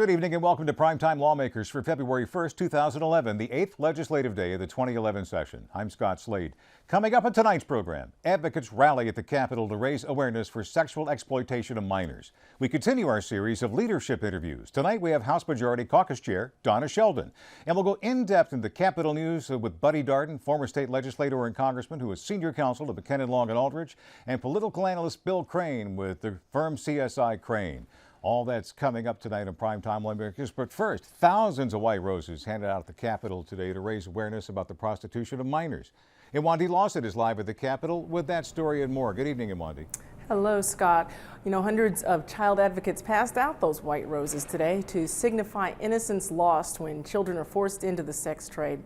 Good evening and welcome to Primetime Lawmakers for February 1st, 2011, the 8th legislative day of the 2011 session. I'm Scott Slade. Coming up on tonight's program, advocates rally at the Capitol to raise awareness for sexual exploitation of minors. We continue our series of leadership interviews. Tonight we have House Majority Caucus Chair Donna Sheldon. And we'll go in-depth into Capitol news with Buddy Darden, former state legislator and congressman who is Senior Counsel to Mckenna Long and Aldridge, and political analyst Bill Crane with the firm CSI Crane. All that's coming up tonight on Primetime Lawmakers. But first, thousands of white roses handed out at the Capitol today to raise awareness about the prostitution of minors. Iwandi Lawson is live at the Capitol with that story and more. Good evening, Iwandi. Hello, Scott. You know, hundreds of child advocates passed out those white roses today to signify innocence lost when children are forced into the sex trade.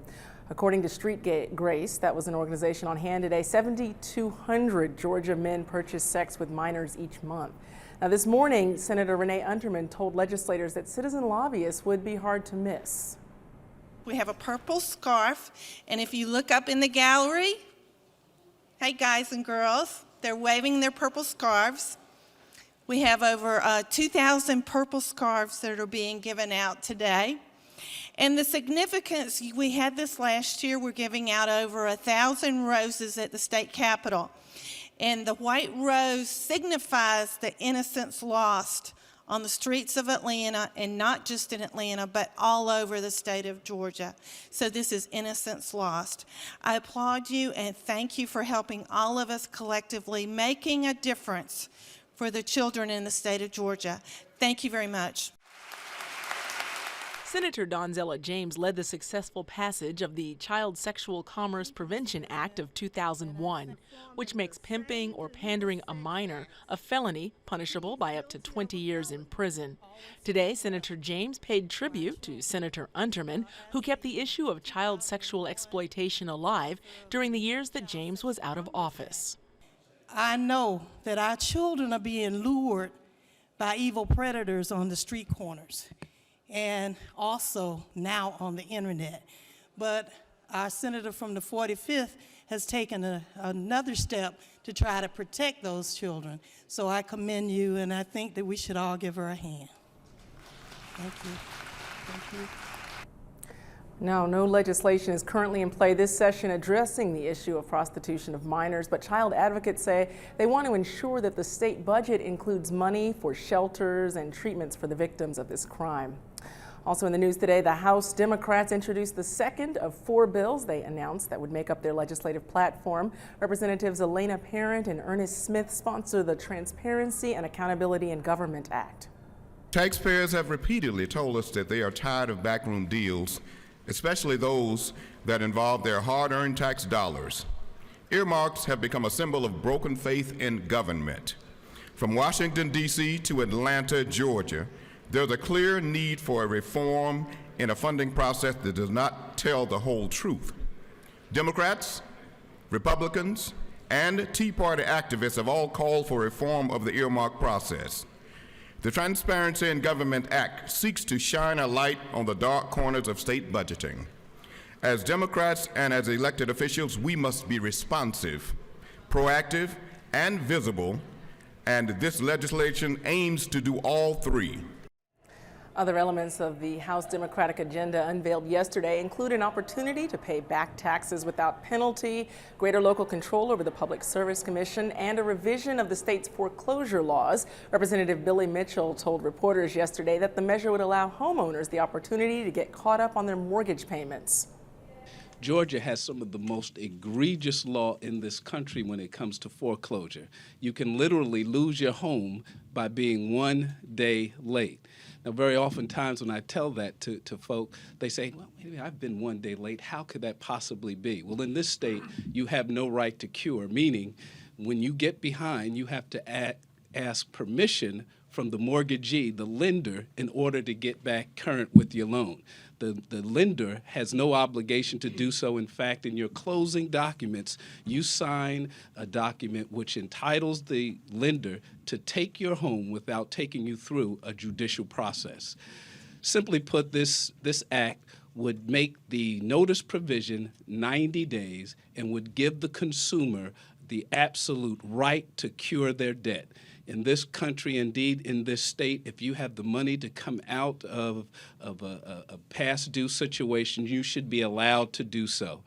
According to Street Grace, that was an organization on hand today, 7,200 Georgia men purchase sex with minors each month. Now, this morning, Senator Renee Unterman told legislators that citizen lobbyists would be hard to miss. We have a purple scarf, and if you look up in the gallery, hey guys and girls, they're waving their purple scarves. We have over 2,000 purple scarves that are being given out today. And the significance, we had this last year, we're giving out over 1,000 roses at the state capitol. And the white rose signifies the innocence lost on the streets of Atlanta, and not just in Atlanta, but all over the state of Georgia. So this is innocence lost. I applaud you and thank you for helping all of us collectively making a difference for the children in the state of Georgia. Thank you very much. Senator Donzella James led the successful passage of the Child Sexual Commerce Prevention Act of 2001, which makes pimping or pandering a minor a felony punishable by up to 20 years in prison. Today, Senator James paid tribute to Senator Unterman, who kept the issue of child sexual exploitation alive during the years that James was out of office. I know that our children are being lured by evil predators on the street corners, and also now on the internet. But our senator from the 45th has taken another step to try to protect those children. So I commend you, and I think that we should all give her a hand. Thank you. Thank you. No legislation is currently in play this session addressing the issue of prostitution of minors, but child advocates say they want to ensure that the state budget includes money for shelters and treatments for the victims of this crime. Also in the news today, the House Democrats introduced the second of 4 bills they announced that would make up their legislative platform. Representatives Elena Parent and Ernest Smith sponsor the Transparency and Accountability in Government Act. Taxpayers have repeatedly told us that they are tired of backroom deals, especially those that involve their hard-earned tax dollars. Earmarks have become a symbol of broken faith in government. From Washington, D.C. to Atlanta, Georgia, there's a clear need for a reform in a funding process that does not tell the whole truth. Democrats, Republicans, and Tea Party activists have all called for reform of the earmark process. The Transparency in Government Act seeks to shine a light on the dark corners of state budgeting. As Democrats and as elected officials, we must be responsive, proactive, and visible, and this legislation aims to do all three. Other elements of the House Democratic agenda unveiled yesterday include an opportunity to pay back taxes without penalty, greater local control over the Public Service Commission, and a revision of the state's foreclosure laws. Representative Billy Mitchell told reporters yesterday that the measure would allow homeowners the opportunity to get caught up on their mortgage payments. Georgia has some of the most egregious law in this country when it comes to foreclosure. You can literally lose your home by being 1 day late. Now, very often times when I tell that to folk, they say, well, maybe I've been 1 day late. How could that possibly be? Well, in this state, you have no right to cure, meaning when you get behind, you have to ask permission from the mortgagee, the lender, in order to get back current with your loan. The lender has no obligation to do so. In fact, in your closing documents, you sign a document which entitles the lender to take your home without taking you through a judicial process. Simply put, this act would make the notice provision 90 days and would give the consumer the absolute right to cure their debt. in this country, indeed in this state, if you have the money to come out of a past due situation, you should be allowed to do so.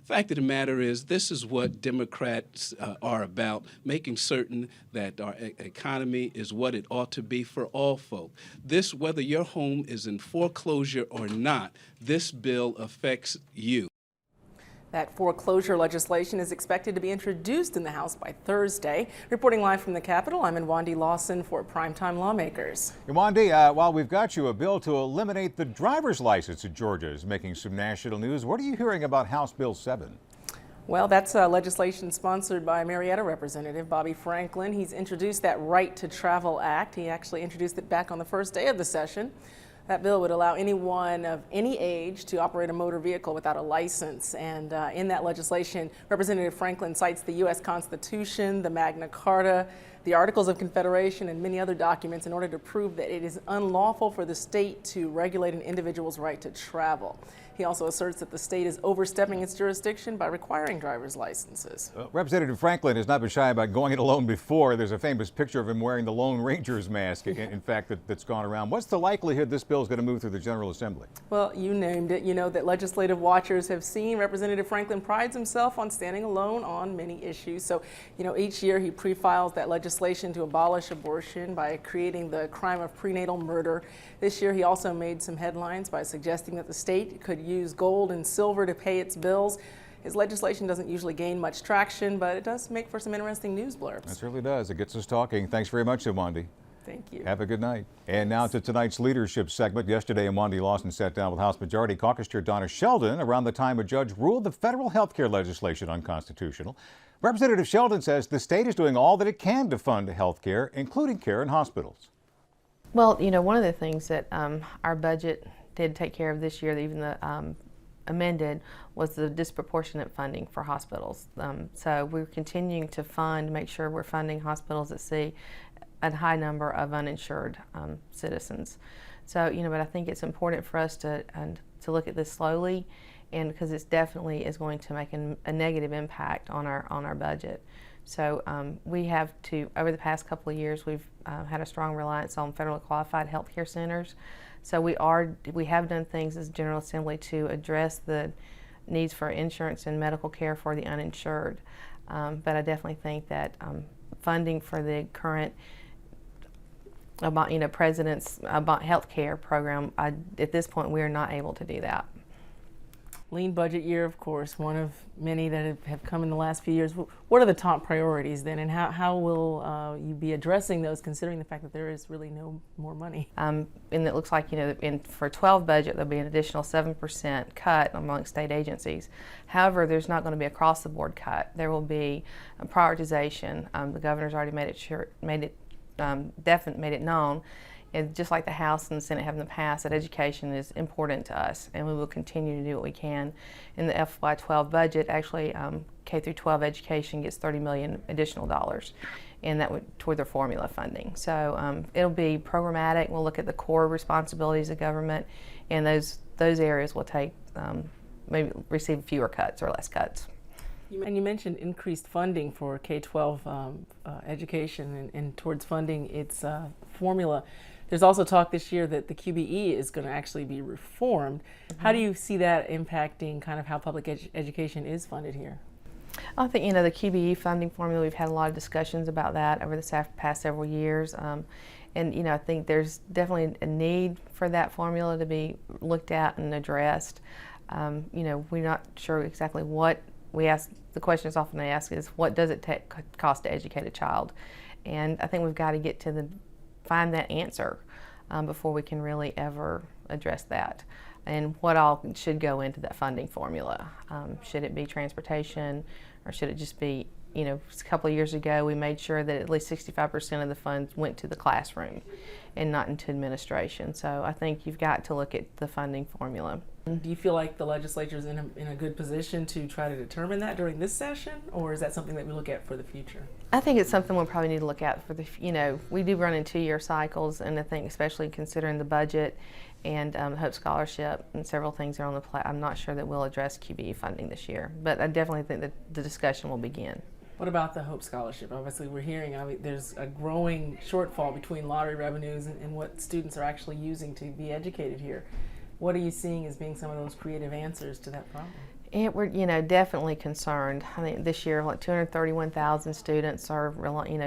Fact of the matter is, this is what Democrats are about, making certain that our economy is what it ought to be for all folk. This, whether your home is in foreclosure or not, this bill affects you. That foreclosure legislation is expected to be introduced in the House by Thursday. Reporting live from the Capitol, I'm Wandi Lawson for Primetime Lawmakers. Wandi, while we've got you, a bill to eliminate the driver's license in Georgia is making some national news. What are you hearing about House Bill 7? Well, that's legislation sponsored by Marietta Representative Bobby Franklin. He's introduced that Right to Travel Act. He actually introduced it back on the first day of the session. That bill would allow anyone of any age to operate a motor vehicle without a license. And in that legislation, Representative Franklin cites the U.S. Constitution, the Magna Carta, the Articles of Confederation, and many other documents in order to prove that it is unlawful for the state to regulate an individual's right to travel. He also asserts that the state is overstepping its jurisdiction by requiring driver's licenses. Representative Franklin has not been shy about going it alone before. There's a famous picture of him wearing the Lone Ranger's mask, in fact, that's gone around. What's the likelihood this bill is going to move through the General Assembly? Well, you named it. You know that legislative watchers have seen Representative Franklin prides himself on standing alone on many issues. So, each year he pre-files that legislation to abolish abortion by creating the crime of prenatal murder. This year he also made some headlines by suggesting that the state could use gold and silver to pay its bills. His legislation doesn't usually gain much traction, but it does make for some interesting news blurbs. It certainly does. It gets us talking. Thanks very much, Wandi. Thank you. Have a good night. And now to tonight's leadership segment. Yesterday, Wandi Lawson sat down with House Majority Caucus Chair Donna Sheldon around the time a judge ruled the federal health care legislation unconstitutional. Representative Sheldon says the state is doing all that it can to fund health care, including care in hospitals. Well, one of the things that our budget did take care of this year, even the amended, was the disproportionate funding for hospitals. So we're continuing to make sure we're funding hospitals that see a high number of uninsured citizens. So, but I think it's important for us to look at this slowly, and because it definitely is going to make a negative impact on our budget. So we have to, over the past couple of years, we've had a strong reliance on federally qualified health care centers. So we have done things as General Assembly to address the needs for insurance and medical care for the uninsured. But I definitely think that funding for the current President's health care program, at this point we are not able to do that. Lean budget year, of course, one of many that have come in the last few years. What are the top priorities then, and how will you be addressing those, considering the fact that there is really no more money? And it looks like, for 12 budget, there'll be an additional 7% cut among state agencies. However, there's not going to be across the board cut. There will be a prioritization. The governor's already made it known. And just like the House and the Senate have in the past, that education is important to us, and we will continue to do what we can. In the FY12 budget, actually, K through 12 education gets $30 million additional dollars, and that would toward their formula funding. So it'll be programmatic. We'll look at the core responsibilities of government, and those areas will take maybe receive fewer cuts or less cuts. And you mentioned increased funding for K-12 education and towards funding its formula. There's also talk this year that the QBE is going to actually be reformed. Mm-hmm. How do you see that impacting kind of how public education is funded here? I think, the QBE funding formula, we've had a lot of discussions about that over the past several years. And, I think there's definitely a need for that formula to be looked at and addressed. We're not sure exactly what we ask. The question is often asked is, what does it cost to educate a child? And I think we've got to find that answer before we can really ever address that. And what all should go into that funding formula? Should it be transportation, or should it just be, a couple of years ago we made sure that at least 65% of the funds went to the classroom and not into administration. So I think you've got to look at the funding formula. Do you feel like the legislature is in a good position to try to determine that during this session, or is that something that we look at for the future? I think it's something we'll probably need to look at for the, we do run in 2-year cycles, and I think especially considering the budget and Hope Scholarship and several things are on the plate, I'm not sure that we'll address QBE funding this year, but I definitely think that the discussion will begin. What about the Hope Scholarship? Obviously, we're hearing there's a growing shortfall between lottery revenues and what students are actually using to be educated here. What are you seeing as being some of those creative answers to that problem? And we're, definitely concerned. I think this year, like 231,000 students are,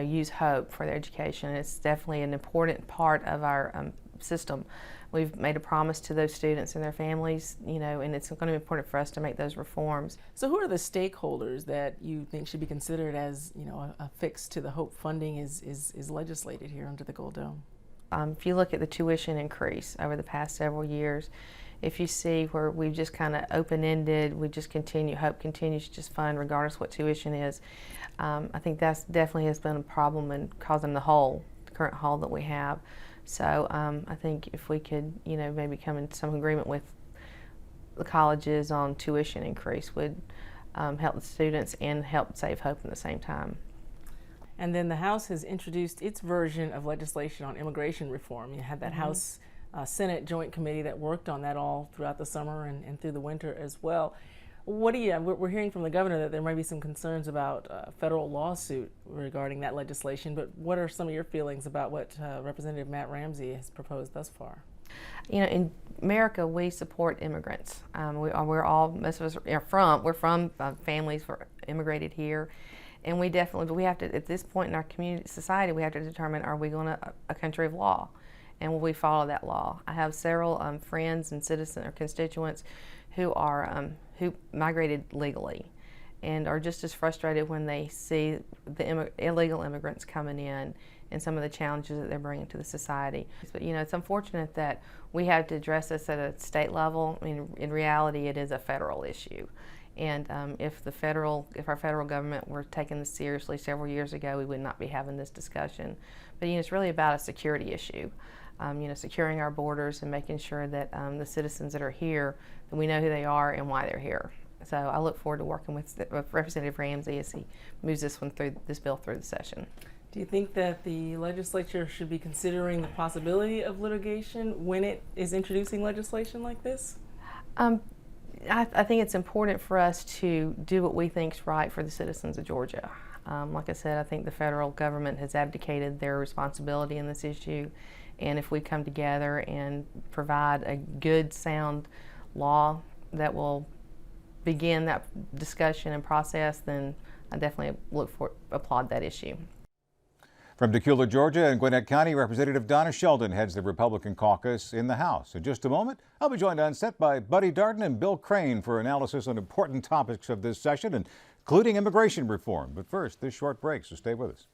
use Hope for their education. It's definitely an important part of our system. We've made a promise to those students and their families, and it's going to be important for us to make those reforms. So who are the stakeholders that you think should be considered as, a fix to the Hope funding is legislated here under the Gold Dome? If you look at the tuition increase over the past several years, if you see where we've just kind of open-ended, we just continue, Hope continues to just fund regardless what tuition is, I think that's definitely has been a problem in causing the current hole that we have. So I think if we could, maybe come into some agreement with the colleges on tuition increase would help the students and help save Hope at the same time. And then the House has introduced its version of legislation on immigration reform. You had that House Senate Joint Committee that worked on that all throughout the summer and through the winter as well. We're hearing from the governor that there might be some concerns about a federal lawsuit regarding that legislation, but what are some of your feelings about what Representative Matt Ramsey has proposed thus far? In America, we support immigrants. Most of us we're from families who immigrated here, and we have to, at this point in our society, we have to determine, are we going to a country of law, and will we follow that law? I have several friends and citizens or constituents who who migrated legally and are just as frustrated when they see the illegal immigrants coming in and some of the challenges that they're bringing to the society. But it's unfortunate that we have to address this at a state level. I mean, in reality, it is a federal issue. And if our federal government were taking this seriously several years ago, we would not be having this discussion. But it's really about a security issue. Securing our borders and making sure that the citizens that are here, that we know who they are and why they're here. So I look forward to working with Representative Ramsey as he moves this bill through the session. Do you think that the legislature should be considering the possibility of litigation when it is introducing legislation like this? I think it's important for us to do what we think is right for the citizens of Georgia. Like I said, I think the federal government has abdicated their responsibility in this issue. And if we come together and provide a good, sound law that will begin that discussion and process, then I definitely applaud that issue. From Decatur, Georgia and Gwinnett County, Representative Donna Sheldon heads the Republican caucus in the House. In just a moment, I'll be joined on set by Buddy Darden and Bill Crane for analysis on important topics of this session, including immigration reform. But first, this short break, so stay with us.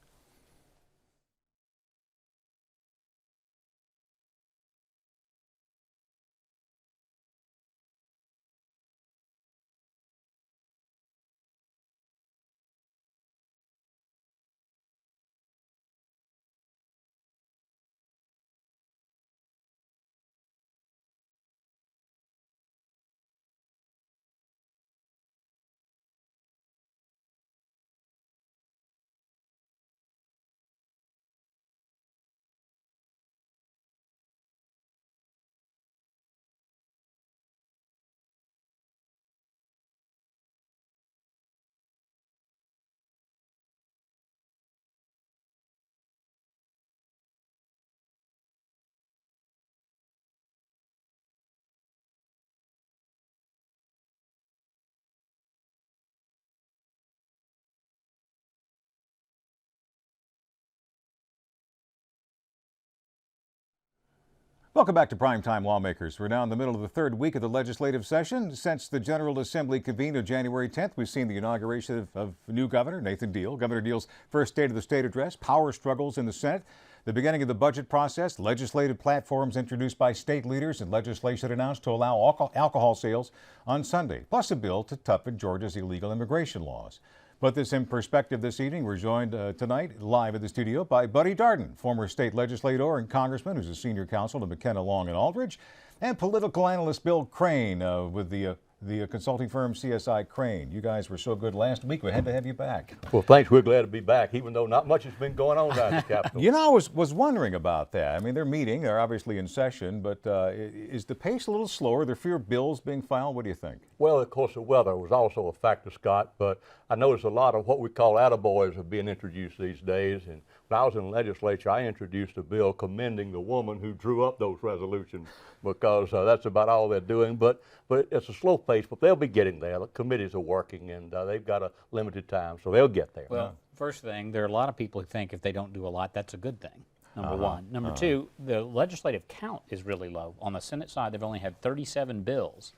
Welcome back to Primetime Lawmakers. We're now in the middle of the third week of the legislative session. Since the General Assembly convened on January 10th, we've seen the inauguration of new governor, Nathan Deal. Governor Deal's first State of the State address, power struggles in the Senate, the beginning of the budget process, legislative platforms introduced by state leaders, and legislation announced to allow alcohol sales on Sunday, plus a bill to toughen Georgia's illegal immigration laws. Put this in perspective this evening. We're joined tonight live at the studio by Buddy Darden, former state legislator and congressman who's a senior counsel to Mckenna Long and Aldridge, and political analyst Bill Crane with the the consulting firm CSI Crane. You guys were so good last week, we had to have you back. Well, thanks. We're glad to be back, even though not much has been going on down at the Capitol. You know, I was wondering about that. I mean, they're meeting, they're obviously in session, but is the pace a little slower? There fewer bills being filed? What do you think? Well, of course, the weather was also a factor, Scott, but I noticed a lot of what we call attaboys are being introduced these days. And when I was in the legislature, I introduced a bill commending the woman who drew up those resolutions, because that's about all they're doing. But it's a slow pace, but they'll be getting there. The committees are working, and they've got a limited time, so they'll get there. Well, first thing, there are a lot of people who think if they don't do a lot, that's a good thing, number one. Number two, the legislative count is really low. On the Senate side, they've only had 37 bills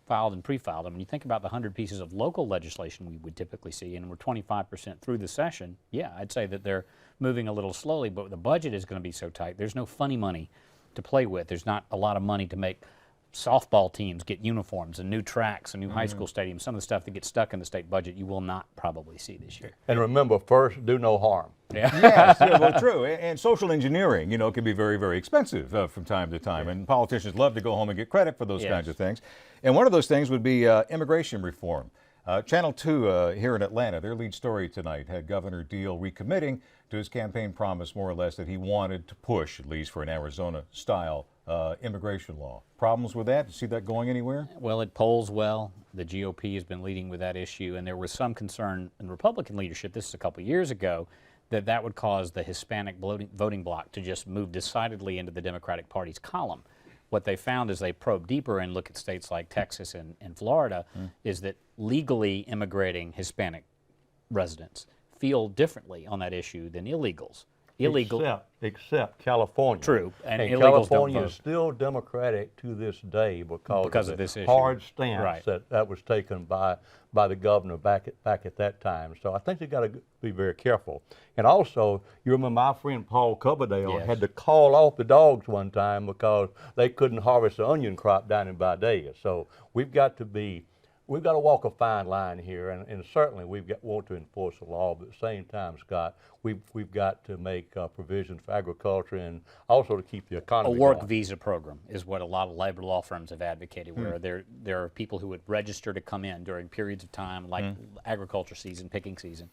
filed and pre-filed. And when you think about the 100 pieces of local legislation we would typically see, and we're 25% through the session, yeah, I'd say that they're moving a little slowly, but the budget is going to be so tight. There's no funny money to play with. There's not a lot of money to make softball teams get uniforms and new tracks and new high school stadiums. Some of the stuff that gets stuck in the state budget you will not probably see this year. And remember, first, do no harm. Yeah. Yes, yeah, well, true. And social engineering, you know, can be very, very expensive from time to time. And politicians love to go home and get credit for those kinds of things. And one of those things would be immigration reform. Channel 2 here in Atlanta, their lead story tonight had Governor Deal recommitting to his campaign promise, more or less, that he wanted to push, at least for an Arizona-style immigration law. Problems with that? Do you see that going anywhere? Well, it polls well. The GOP has been leading with that issue, and there was some concern in Republican leadership, this is a couple years ago, that would cause the Hispanic voting bloc to just move decidedly into the Democratic Party's column. What they found as they probe deeper and look at states like Texas and Florida is that legally immigrating Hispanic residents feel differently on that issue than illegals. Except California. True, and illegals California don't vote. is still Democratic to this day because of this issue. hard stance Right. that was taken by the governor back at that time. So I think they got to be very careful. And also, you remember our friend Paul Coverdale had to call off the dogs one time because they couldn't harvest the onion crop down in Vidalia. So we've got to walk a fine line here, and certainly want to enforce the law, but at the same time, Scott, we've got to make provisions for agriculture and also to keep the economy A work going. visa program is what a lot of labor law firms have advocated, where there are people who would register to come in during periods of time like agriculture season, picking season,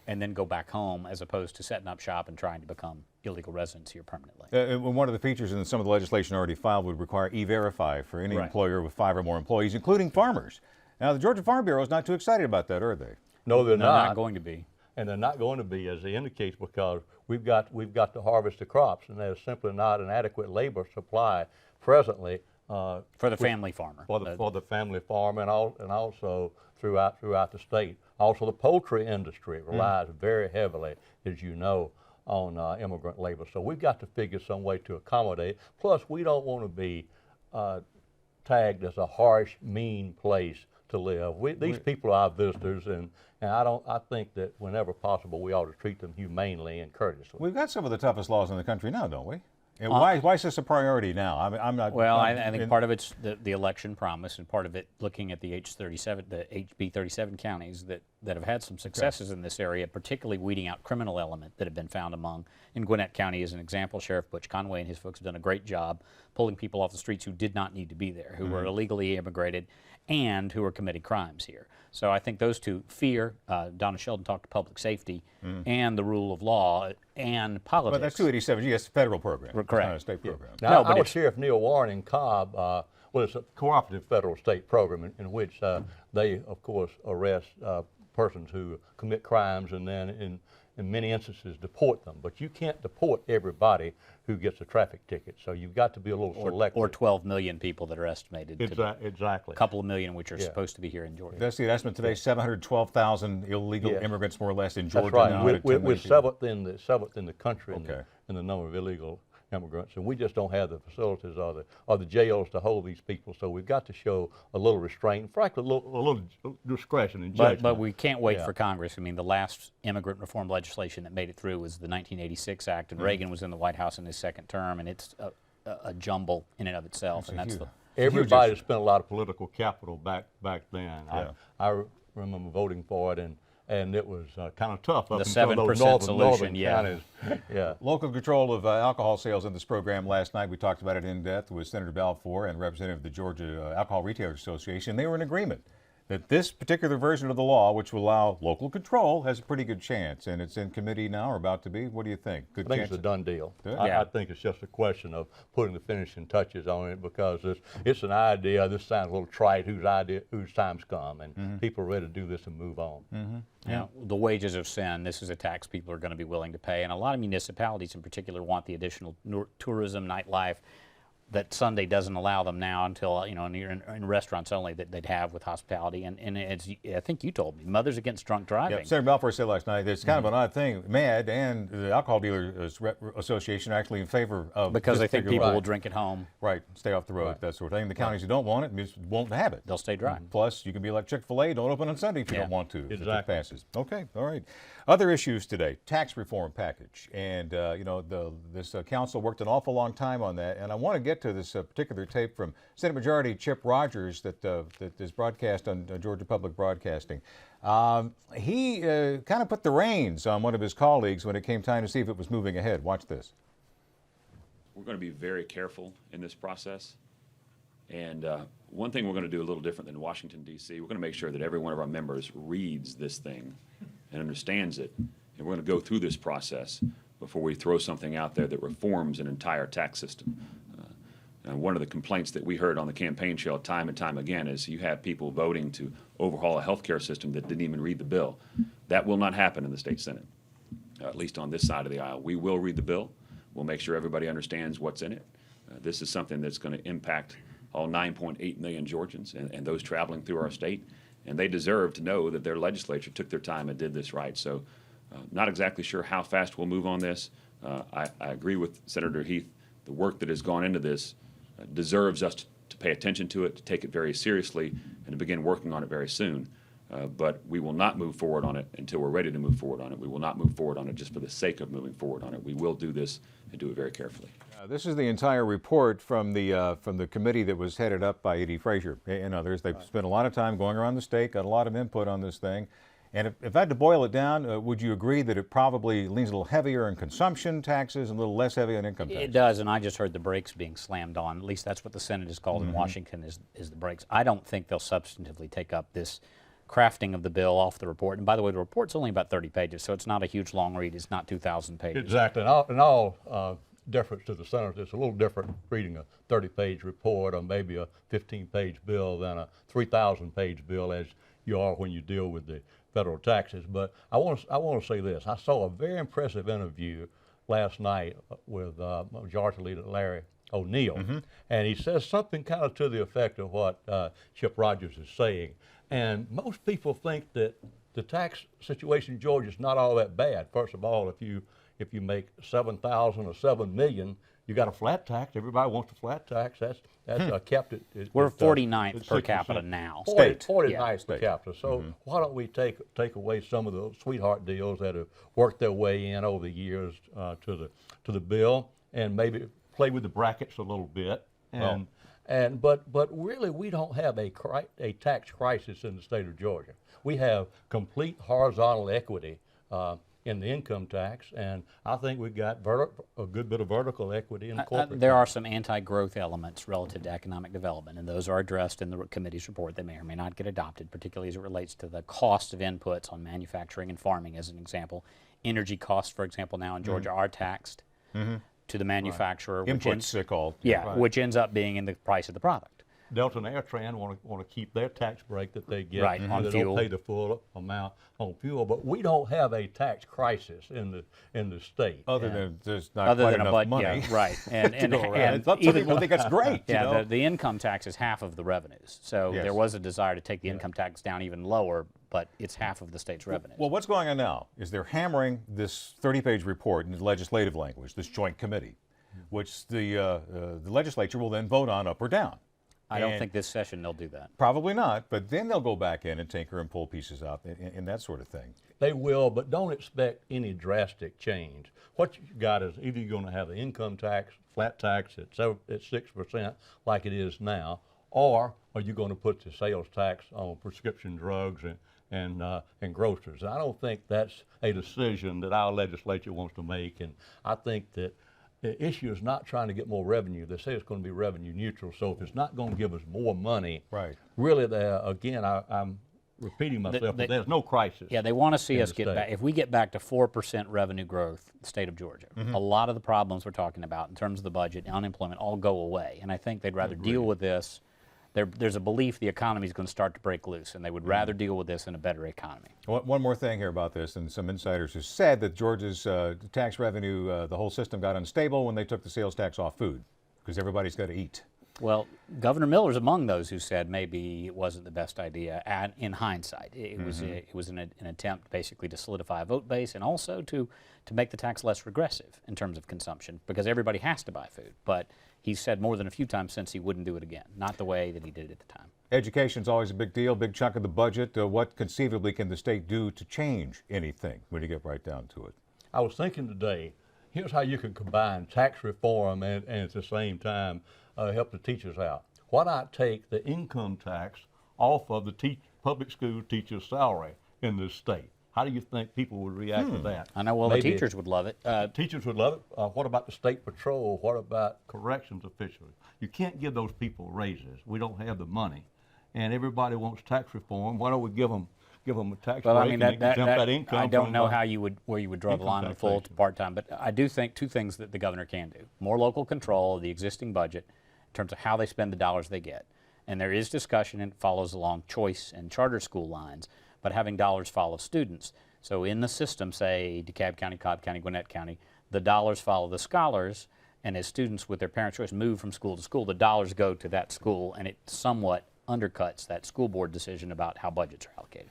and then go back home, as opposed to setting up shop and trying to become illegal residents here permanently. One of the features in some of the legislation already filed would require E-Verify for any employer with 5 or more employees, including farmers. Now, the Georgia Farm Bureau is not too excited about that, are they? No, they're not going to be. And they're not going to be, as they indicate, because we've got to harvest the crops, and there's simply not an adequate labor supply presently For the family farmer. for the family farm, and also throughout the state. Also, the poultry industry relies very heavily, as you know, on immigrant labor. So we've got to figure some way to accommodate. Plus, we don't want to be tagged as a harsh, mean place to live. These people are our visitors, and I think that whenever possible, we ought to treat them humanely and courteously. We've got some of the toughest laws in the country now, don't we? And why is this a priority now? I'm not. Well, I think part of it's the election promise, and part of it looking at the HB 37 counties that have had some successes in this area, particularly weeding out criminal element that have been found among. In Gwinnett County, as an example, Sheriff Butch Conway and his folks have done a great job pulling people off the streets who did not need to be there, who were illegally immigrated and who are committing crimes here. So I think those two, fear, Donna Sheldon talked to public safety, and the rule of law, and politics. But that's 287G, that's a federal program. Correct. It's not a state program. Now, I was Sheriff Neil Warren in Cobb. Well, it's a cooperative federal state program in which they, of course, arrest persons who commit crimes and then in many instances deport them. But you can't deport everybody who gets a traffic ticket. So you've got to be a little selective. Or 12 million people that are estimated. Exactly. A couple of million which are supposed to be here in Georgia. That's the estimate today, 712,000 illegal immigrants, more or less, in Georgia. That's now. right. We're seventh in the country in the number of illegal immigrants, and we just don't have the facilities or the jails to hold these people. So we've got to show a little restraint, frankly, a little discretion and judgment. But we can't wait for Congress. I mean, the last immigrant reform legislation that made it through was the 1986 Act, and Reagan was in the White House in his second term, and it's a jumble in and of itself. Everybody spent a lot of political capital back then. I remember voting for it, and and it was kind of tough up The until 7% those northern solution, yeah. counties. Yeah. Local control of alcohol sales in this program last night. We talked about it in depth with Senator Balfour and representative of the Georgia Alcohol Retailers Association. They were in agreement that this particular version of the law, which will allow local control, has a pretty good chance. And it's in committee now, or about to be. What do you think? Good I think chance? it's a done deal. Good? I think it's just a question of putting the finishing touches on it, because it's an idea. This sounds a little trite. Whose time's come, and people are ready to do this and move on. You know, the wages of sin, this is a tax people are going to be willing to pay. And a lot of municipalities in particular want the additional tourism, nightlife, that Sunday doesn't allow them now until, you know, in restaurants only that they'd have with hospitality. And it's, I think you told me, Mothers Against Drunk Driving. Yep. Senator Balfour said last night it's kind of an odd thing. MAD and the Alcohol Dealers Association are actually in favor of Because they think people law. will drink at home. Right, stay off the road, that sort of thing. The counties who don't want it just won't have it. They'll stay dry. Plus, you can be like Chick-fil-A, don't open on Sunday if you don't want to. If it Exactly. passes. Okay, all right. Other issues today, tax reform package. And, you know, this council worked an awful long time on that. And I want to get to this particular tape from Senate Majority Chip Rogers that is broadcast on Georgia Public Broadcasting. He kind of put the reins on one of his colleagues when it came time to see if it was moving ahead. Watch this. We're going to be very careful in this process. And one thing we're going to do a little different than Washington, D.C., we're going to make sure that every one of our members reads this thing and understands it. And we're going to go through this process before we throw something out there that reforms an entire tax system. And one of the complaints that we heard on the campaign trail time and time again is you have people voting to overhaul a healthcare system that didn't even read the bill. That will not happen in the state Senate, at least on this side of the aisle. We will read the bill. We'll make sure everybody understands what's in it. This is something that's going to impact all 9.8 million Georgians and those traveling through our state. And they deserve to know that their legislature took their time and did this right. So not exactly sure how fast we'll move on this. I agree with Senator Heath. The work that has gone into this deserves us to pay attention to it, to take it very seriously, and to begin working on it very soon. But we will not move forward on it until we're ready to move forward on it. We will not move forward on it just for the sake of moving forward on it. We will do this and do it very carefully. This is the entire report from the committee that was headed up by Edie Frazier and others. They've spent a lot of time going around the state, got a lot of input on this thing. And if I had to boil it down, would you agree that it probably leans a little heavier in consumption taxes and a little less heavy on income taxes? It does, and I just heard the brakes being slammed on. At least that's what the Senate is called in Washington, is the brakes. I don't think they'll substantively take up this crafting of the bill off the report. And by the way, the report's only about 30 pages, so it's not a huge long read. It's not 2,000 pages. Exactly. And all deference to the senators, it's a little different reading a 30-page report or maybe a 15-page bill than a 3,000-page bill as you are when you deal with the federal taxes. But I want to say this. I saw a very impressive interview last night with Majority Leader Larry O'Neill, and he says something kind of to the effect of what Chip Rogers is saying. And most people think that the tax situation in Georgia is not all that bad. First of all, if you make $7,000 or $7 million, you got a flat tax. Everybody wants a flat tax. That's kept it. We're 49th per capita now. 49th per capita. So why don't we take away some of the sweetheart deals that have worked their way in over the years to the bill, and maybe play with the brackets a little bit. But really, we don't have a tax crisis in the state of Georgia. We have complete horizontal equity in the income tax, and I think we've got a good bit of vertical equity in the corporate There are tax. some anti-growth elements relative to economic development, and those are addressed in the committee's report. They may or may not get adopted, particularly as it relates to the cost of inputs on manufacturing and farming, as an example. Energy costs, for example, now in Georgia are taxed to the manufacturer. Inputs, they're called. Which ends up being in the price of the product. Delta and AirTran want to keep their tax break that they get. Right, on they fuel. don't pay the full amount on fuel, but we don't have a tax crisis in the state. Other than there's not quite enough money. Yeah, right. And some people think that's great. Yeah, you know? the income tax is half of the revenues. So there was a desire to take the income tax down even lower, but it's half of the state's revenues. Well, what's going on now is they're hammering this 30-page report in legislative language, this joint committee, which the legislature will then vote on up or down. I don't think this session they'll do that. Probably not, but then they'll go back in and tinker and pull pieces out and that sort of thing. They will, but don't expect any drastic change. What you got is either you're going to have the income tax, flat tax at 6% like it is now, or are you going to put the sales tax on prescription drugs and grocers. I don't think that's a decision that our legislature wants to make, and I think that the issue is not trying to get more revenue. They say it's going to be revenue neutral, so if it's not going to give us more money, right? Really, again, I'm repeating myself, but there's no crisis. Yeah, they want to see us get back. If we get back to 4% revenue growth, the state of Georgia, a lot of the problems we're talking about in terms of the budget, unemployment, all go away. And I think they'd rather deal with this. There's a belief the economy is going to start to break loose, and they would rather deal with this in a better economy. One more thing here about this, and some insiders have said that Georgia's tax revenue, the whole system got unstable when they took the sales tax off food, because everybody's got to eat. Well, Governor Miller's among those who said maybe it wasn't the best idea. And in hindsight, it was an attempt basically to solidify a vote base and also to make the tax less regressive in terms of consumption, because everybody has to buy food. But he said more than a few times since he wouldn't do it again, not the way that he did it at the time. Education's always a big deal, big chunk of the budget. What conceivably can the state do to change anything when you get right down to it? I was thinking today, here's how you can combine tax reform and at the same time help the teachers out. Why not take the income tax off of the public school teacher's salary in this state? How do you think people would react to that? I know, well, the teachers would love it. Teachers would love it. What about the state patrol? What about corrections officials? You can't give those people raises. We don't have the money. And everybody wants tax reform. Why don't we give them a tax break, I mean, and exempt that income? I don't know how where you would draw the line on full to part-time, but I do think two things that the governor can do. More local control of the existing budget in terms of how they spend the dollars they get. And there is discussion, and it follows along choice and charter school lines, but having dollars follow students. So in the system, say DeKalb County, Cobb County, Gwinnett County, the dollars follow the scholars, and as students with their parent choice move from school to school, the dollars go to that school, and it somewhat undercuts that school board decision about how budgets are allocated.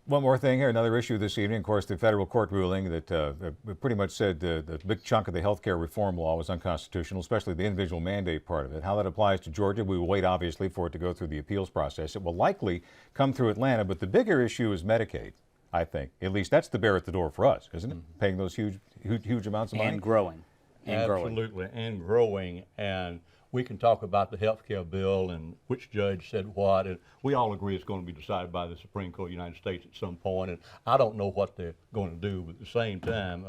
One more thing here, another issue this evening, of course, the federal court ruling that pretty much said the big chunk of the health care reform law was unconstitutional, especially the individual mandate part of it. How that applies to Georgia, we will wait, obviously, for it to go through the appeals process. It will likely come through Atlanta, but the bigger issue is Medicaid, I think. At least that's the bear at the door for us, isn't it? Paying those huge amounts of money. And growing. Absolutely, and growing. And we can talk about the health care bill and which judge said what, and we all agree it's going to be decided by the Supreme Court of the United States at some point, and I don't know what they're going to do, but at the same time,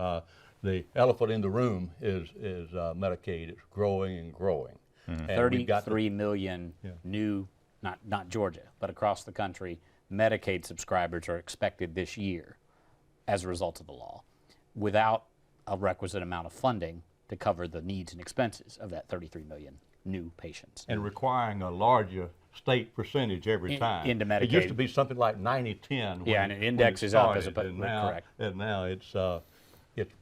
the elephant in the room is Medicaid. It's growing and growing. 33 million new, not Georgia, but across the country, Medicaid subscribers are expected this year as a result of the law, without a requisite amount of funding to cover the needs and expenses of that 33 million new patients. And requiring a larger state percentage every time. Into Medicaid. It used to be something like 90-10. Yeah, and it indexes up as opposed to correct. And now it's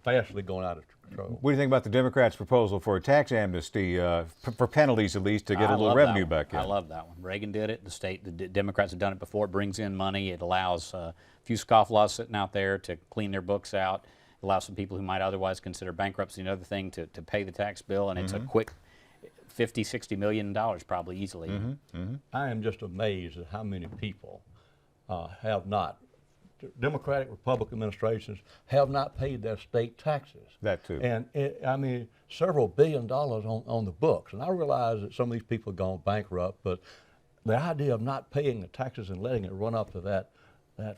fastly going out of control. What do you think about the Democrats' proposal for a tax amnesty, for penalties at least, to get a little revenue back in? I love that one. Reagan did it. The Democrats have done it before. It brings in money. It allows a few scofflaws sitting out there to clean their books out. It allows some people who might otherwise consider bankruptcy another thing to pay the tax bill, and it's a quick $50-60 million probably easily. I am just amazed at how many people have not, Democratic, Republican administrations have not paid their state taxes. That too. And I mean, several $1 billion on the books. And I realize that some of these people have gone bankrupt, but the idea of not paying the taxes and letting it run up to that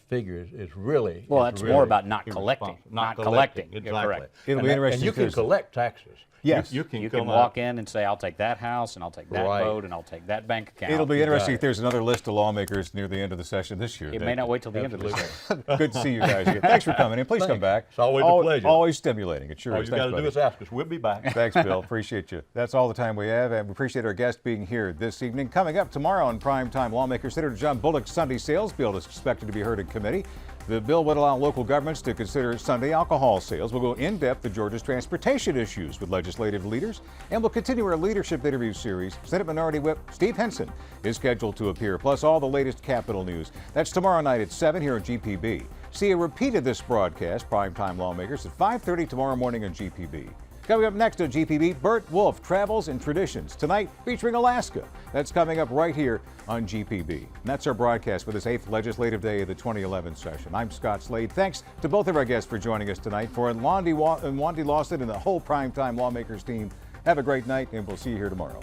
figure is really it's more about not collecting. Not collecting. You're Exactly. correct. It'll be interesting. And you can collect taxes. Yes. You can walk in and say, I'll take that house, and I'll take that boat, and I'll take that bank account. It'll be interesting if there's another list of lawmakers near the end of the session this year. It may not wait till the end of the session. Good to see you guys again. Thanks for coming in. Please come back. It's always a pleasure. Always stimulating. It sure All is. you got to do is ask us. We'll be back. Thanks, Bill. Appreciate you. That's all the time we have, and we appreciate our guest being here this evening. Coming up tomorrow on Primetime Lawmakers, Senator John Bullock's Sunday sales bill is expected to be heard in committee. The bill would allow local governments to consider Sunday alcohol sales. We'll go in-depth to Georgia's transportation issues with legislative leaders, and we'll continue our leadership interview series. Senate Minority Whip Steve Henson is scheduled to appear, plus all the latest Capitol news. That's tomorrow night at 7 here on GPB. See a repeat of this broadcast, Primetime Lawmakers, at 5:30 tomorrow morning on GPB. Coming up next on GPB, Bert Wolf, Travels and Traditions. Tonight, featuring Alaska. That's coming up right here on GPB. And that's our broadcast for this 8th Legislative Day of the 2011 session. I'm Scott Slade. Thanks to both of our guests for joining us tonight. For Wandy Lawson and the whole Primetime Lawmakers team, have a great night, and we'll see you here tomorrow.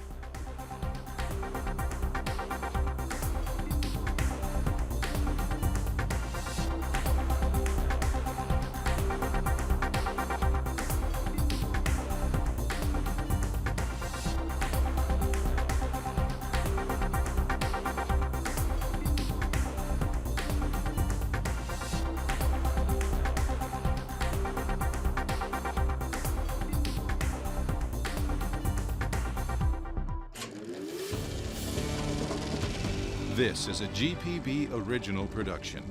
This is a GPB original production.